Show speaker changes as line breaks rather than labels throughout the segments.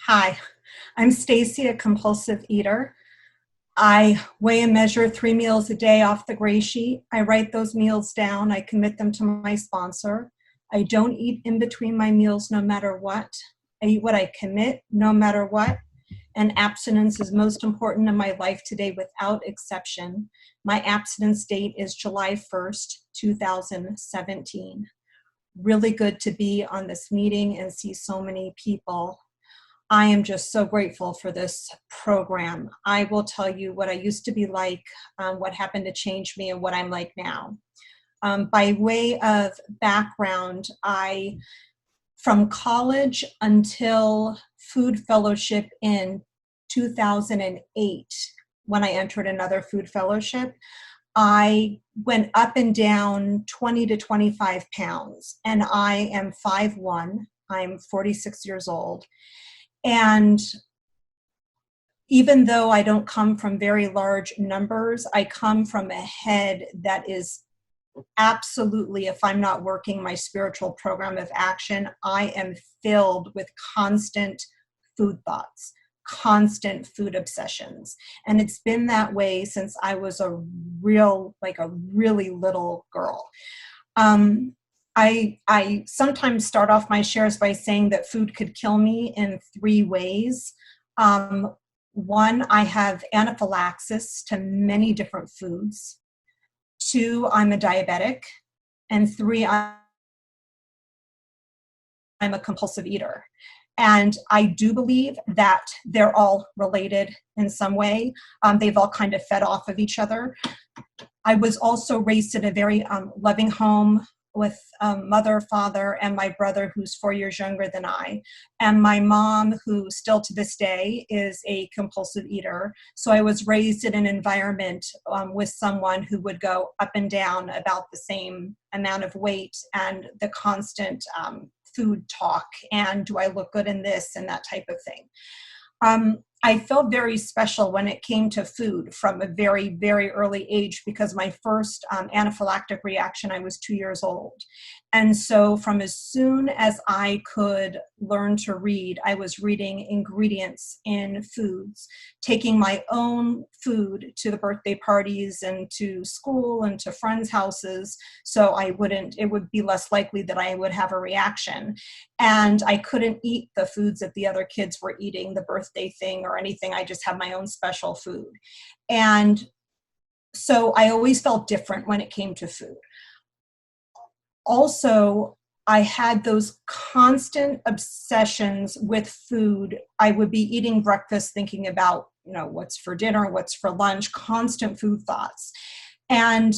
Hi, I'm Staci, a compulsive eater. I weigh and measure 3 meals a day off the gray sheet. I write those meals down. I commit them to my sponsor. I don't eat in between my meals no matter what. I eat what I commit no matter what. And abstinence is most important in my life today without exception. My abstinence date is July 1st, 2017. Really good to be on this meeting and see so many people. I am just so grateful for this program. I will tell you what I used to be like, what happened to change me, and what I'm like now. By way of background, from college until food fellowship in 2008, when I entered another food fellowship, I went up and down 20 to 25 pounds, and I am 5'1". I'm 46 years old. And even though I don't come from very large numbers, I come from a head that is absolutely, if I'm not working my spiritual program of action, I am filled with constant food thoughts, constant food obsessions. And it's been that way since I was a really little girl. I sometimes start off my shares by saying that food could kill me in 3 ways. One, I have anaphylaxis to many different foods. 2, I'm a diabetic. And 3, I'm a compulsive eater. And I do believe that they're all related in some way. They've all kind of fed off of each other. I was also raised in a very loving home with mother, father, and my brother, who's 4 years younger than I, and my mom, who still to this day is a compulsive eater. So I was raised in an environment with someone who would go up and down about the same amount of weight, and the constant food talk, and do I look good in this, and that type of thing. I felt very special when it came to food from a very, very early age, because my first anaphylactic reaction, I was 2 years old. And so from as soon as I could learn to read, I was reading ingredients in foods, taking my own food to the birthday parties and to school and to friends' houses, so it would be less likely that I would have a reaction. And I couldn't eat the foods that the other kids were eating, the birthday thing or anything. I just had my own special food. And so I always felt different when it came to food. Also, I had those constant obsessions with food. I would be eating breakfast thinking about, what's for dinner, what's for lunch, constant food thoughts. And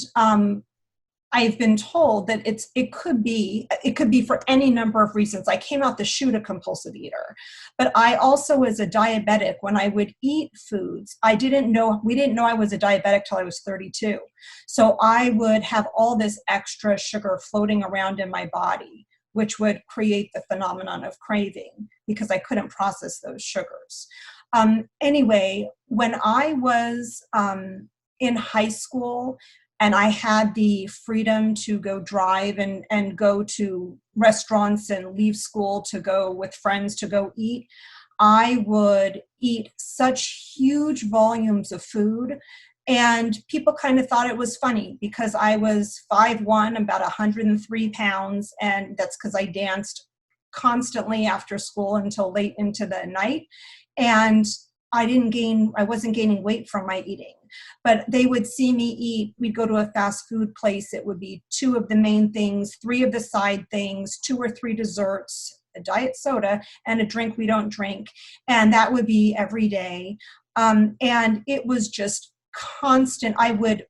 I've been told that it could be for any number of reasons. I came out the chute a compulsive eater, but I also was a diabetic. When I would eat foods, we didn't know I was a diabetic till I was 32. So I would have all this extra sugar floating around in my body, which would create the phenomenon of craving because I couldn't process those sugars. Anyway, when I was in high school, and I had the freedom to go drive and go to restaurants and leave school to go with friends to go eat, I would eat such huge volumes of food. And people kind of thought it was funny because I was 5'1", about 103 pounds. And that's because I danced constantly after school until late into the night. And I wasn't gaining weight from my eating, but they would see me eat. We'd go to a fast food place. It would be 2 of the main things, 3 of the side things, 2 or 3 desserts, a diet soda, and a drink we don't drink. And that would be every day. And it was just constant. I was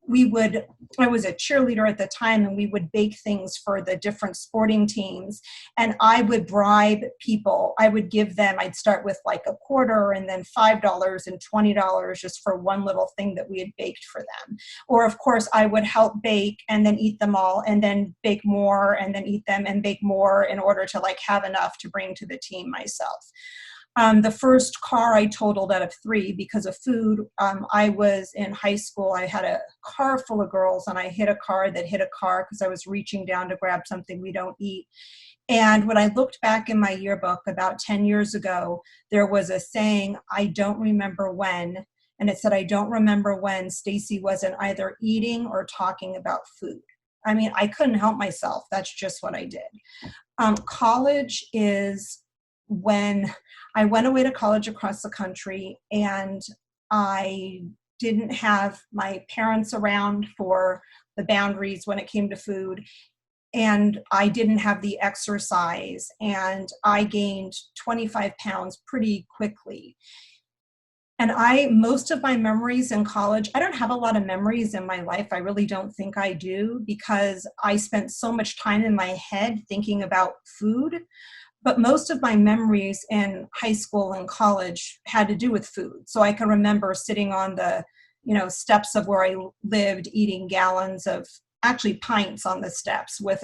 a cheerleader at the time, and we would bake things for the different sporting teams, and I would bribe people. I'd start with like a quarter and then $5 and $20 just for one little thing that we had baked for them. Or of course I would help bake and then eat them all and then bake more and then eat them and bake more in order to have enough to bring to the team myself. The first car I totaled out of 3 because of food. I was in high school. I had a car full of girls, and I hit a car that hit a car because I was reaching down to grab something we don't eat. And when I looked back in my yearbook about 10 years ago, there was a saying, I don't remember when, and it said, I don't remember when Staci wasn't either eating or talking about food. I mean, I couldn't help myself. That's just what I did. College is when I went away to college across the country, and I didn't have my parents around for the boundaries when it came to food, and I didn't have the exercise, and I gained 25 pounds pretty quickly. And most of my memories in college, I don't have a lot of memories in my life. I really don't think I do, because I spent so much time in my head thinking about food. But most of my memories in high school and college had to do with food. So I can remember sitting on the, steps of where I lived, eating gallons of, actually pints on the steps with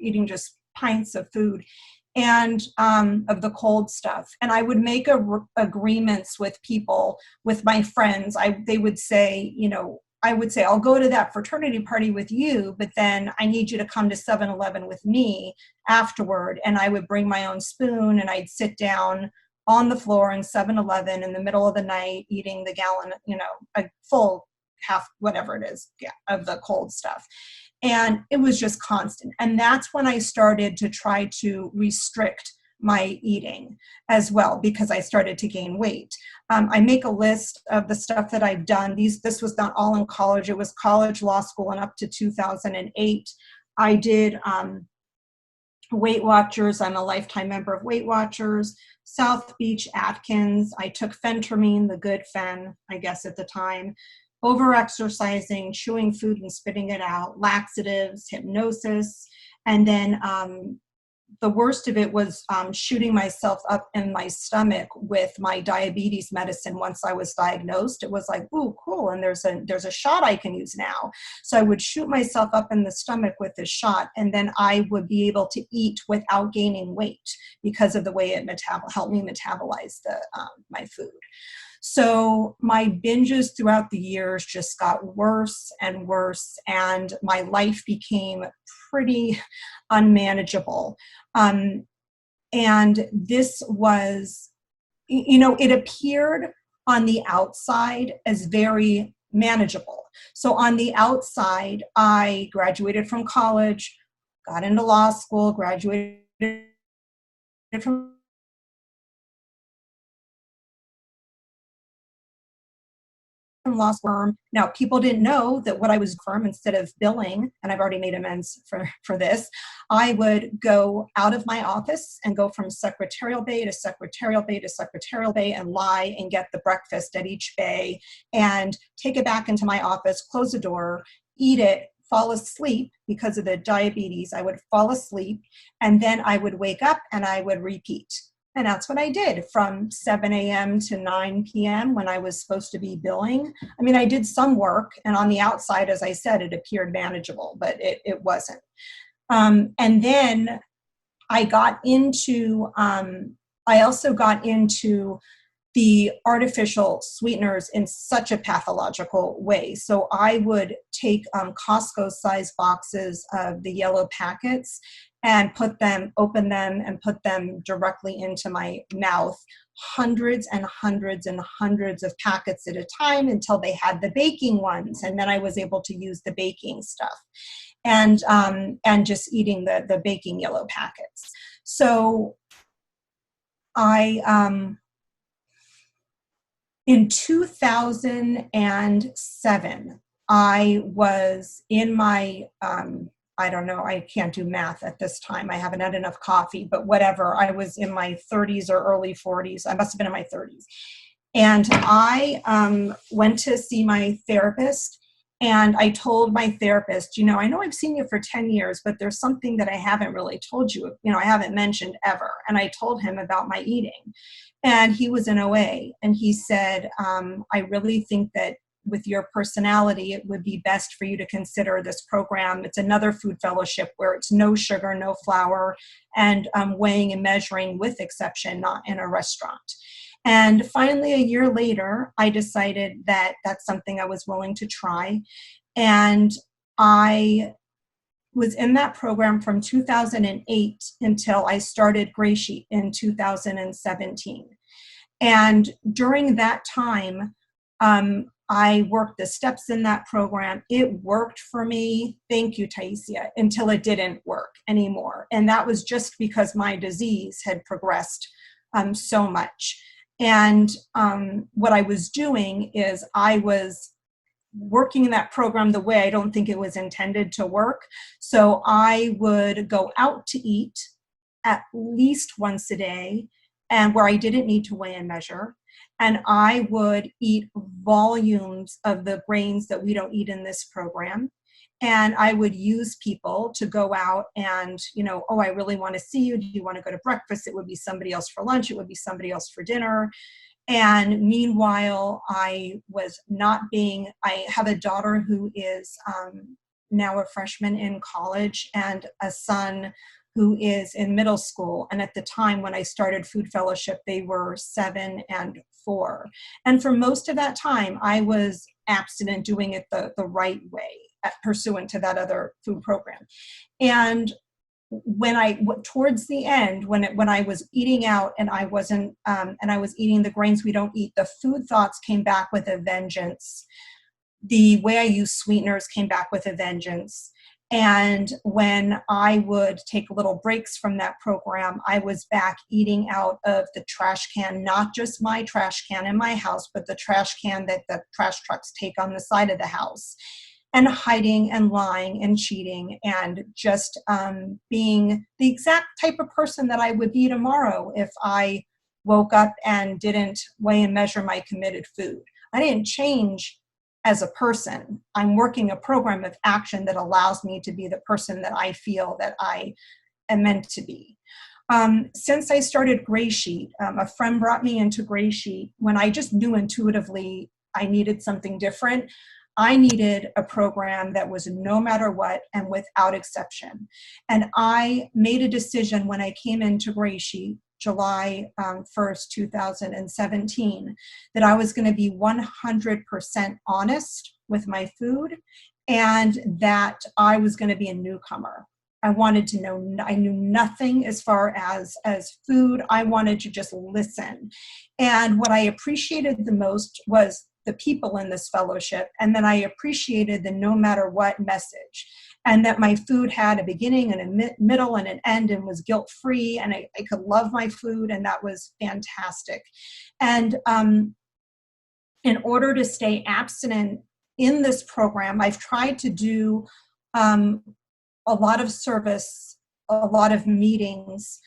eating just pints of food and of the cold stuff. And I would make agreements with people, with my friends. They would say, I would say, I'll go to that fraternity party with you, but then I need you to come to 7-Eleven with me afterward. And I would bring my own spoon, and I'd sit down on the floor in 7-Eleven in the middle of the night, eating the gallon, a full half, whatever it is, of the cold stuff. And it was just constant. And that's when I started to try to restrict my eating as well, because I started to gain weight. I make a list of the stuff that I've done. This was not all in college. It was college, law school, and up to 2008. I did Weight Watchers. I'm a lifetime member of Weight Watchers. South Beach, Atkins. I took phentermine, the good fen, I guess at the time. Over-exercising, chewing food and spitting it out, laxatives, hypnosis, and then the worst of it was shooting myself up in my stomach with my diabetes medicine. Once I was diagnosed, it was like, ooh, cool, and there's a shot I can use now. So I would shoot myself up in the stomach with this shot, and then I would be able to eat without gaining weight because of the way it helped me metabolize my food. So my binges throughout the years just got worse and worse, and my life became pretty unmanageable. And this was, it appeared on the outside as very manageable. So on the outside, I graduated from college, got into law school, graduated from law firm. Now, people didn't know that what I was firm, instead of billing, and I've already made amends for this, I would go out of my office and go from secretarial bay to secretarial bay to secretarial bay and lie and get the breakfast at each bay and take it back into my office, close the door, eat it, fall asleep because of the diabetes. I would fall asleep, and then I would wake up and I would repeat. And that's what I did from 7 a.m. to 9 p.m. when I was supposed to be billing. I mean, I did some work, and on the outside, as I said, it appeared manageable, but it wasn't. And then I also got into the artificial sweeteners in such a pathological way. So I would take Costco-sized boxes of the yellow packets and open them and put them directly into my mouth, hundreds and hundreds and hundreds of packets at a time until they had the baking ones. And then I was able to use the baking stuff and just eating the baking yellow packets. So in 2007, I was in my, I don't know, I can't do math at this time. I haven't had enough coffee, but whatever. I was in my 30s or early 40s. I must have been in my 30s. And I went to see my therapist, and I told my therapist, I know I've seen you for 10 years, but there's something that I haven't really told you, I haven't mentioned ever. And I told him about my eating. And he was in OA, and he said, I really think that with your personality, it would be best for you to consider this program. It's another food fellowship where it's no sugar, no flour, and weighing and measuring with exception, not in a restaurant. And finally, a year later, I decided that that's something I was willing to try. And I was in that program from 2008 until I started Grey Sheet in 2017. And during that time, I worked the steps in that program. It worked for me. Thank you, Taisia, until it didn't work anymore. And that was just because my disease had progressed so much. And what I was doing is I was working in that program the way I don't think it was intended to work. So I would go out to eat at least once a day, and where I didn't need to weigh and measure. And I would eat volumes of the grains that we don't eat in this program. And I would use people to go out and, oh, I really want to see you. Do you want to go to breakfast? It would be somebody else for lunch. It would be somebody else for dinner. And meanwhile, I have a daughter who is now a freshman in college and a son who is in middle school. And at the time when I started Food Fellowship, they were 7 and 4. And for most of that time, I was abstinent, doing it the right way, pursuant to that other food program. And towards the end, when I was eating out and I wasn't, and I was eating the grains we don't eat, the food thoughts came back with a vengeance. The way I use sweeteners came back with a vengeance. And when I would take little breaks from that program, I was back eating out of the trash can, not just my trash can in my house, but the trash can that the trash trucks take on the side of the house, and hiding and lying and cheating and just being the exact type of person that I would be tomorrow if I woke up and didn't weigh and measure my committed food. I didn't change as a person. I'm working a program of action that allows me to be the person that I feel that I am meant to be. Since I started Grey Sheet, a friend brought me into Grey Sheet when I just knew intuitively I needed something different. I needed a program that was no matter what and without exception. And I made a decision when I came into Grey Sheet, July 1st, 2017, that I was going to be 100% honest with my food and that I was going to be a newcomer. I wanted to know, I knew nothing as far as food. I wanted to just listen. And what I appreciated the most was the people in this fellowship. And then I appreciated the no matter what message, and that my food had a beginning and a middle and an end and was guilt-free, and I could love my food, and that was fantastic. And in order to stay abstinent in this program, I've tried to do a lot of service, a lot of meetings.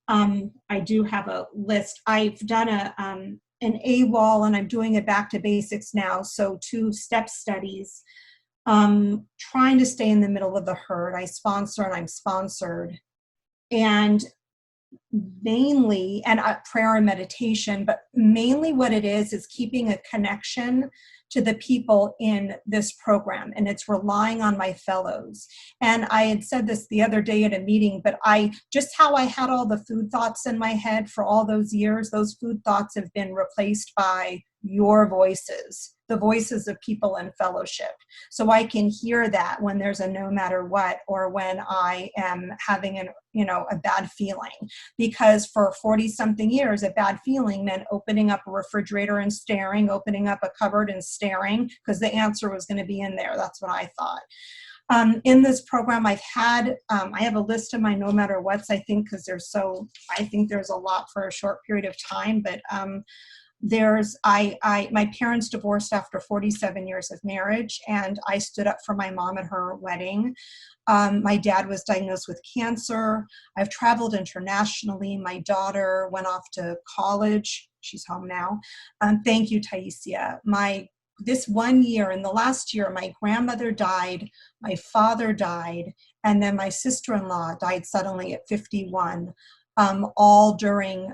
I do have a list. I've done an AWOL, and I'm doing it back to basics now. So 2 step studies, trying to stay in the middle of the herd. I sponsor and I'm sponsored. And mainly, and prayer and meditation, but mainly what it is keeping a connection to the people in this program, and it's relying on my fellows. And I had said this the other day at a meeting, but how I had all the food thoughts in my head for all those years, those food thoughts have been replaced by your voices, the voices of people in fellowship. So I can hear that when there's a no matter what, or when I am having a bad feeling, because for 40 something years, a bad feeling meant opening up a refrigerator and staring, opening up a cupboard and staring, because the answer was going to be in there. That's what I thought. In this program, I have a list of my no matter what's, I think, because I think there's a lot for a short period of time, but my parents divorced after 47 years of marriage, and I stood up for my mom at her wedding. My dad was diagnosed with cancer. I've traveled internationally. My daughter went off to college. She's home now. Thank you, Taisia. This one year, in the last year, my grandmother died, my father died, and then my sister-in-law died suddenly at 51. All during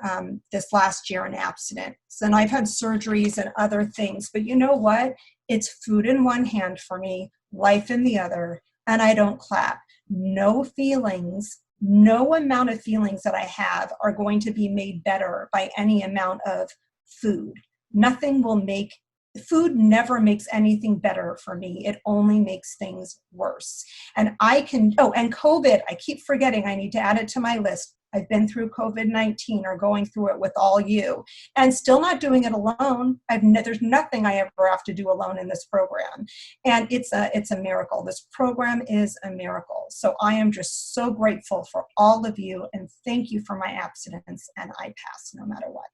this last year in abstinence. And I've had surgeries and other things, but you know what? It's food in one hand for me, life in the other, and I don't clap. No feelings, no amount of feelings that I have are going to be made better by any amount of food. Nothing will make food never makes anything better for me. It only makes things worse. And and COVID, I keep forgetting, I need to add it to my list. I've been through COVID-19 or going through it with all you, and still not doing it alone. There's nothing I ever have to do alone in this program. And it's a miracle. This program is a miracle. So I am just so grateful for all of you, and thank you for my abstinence, and I pass no matter what.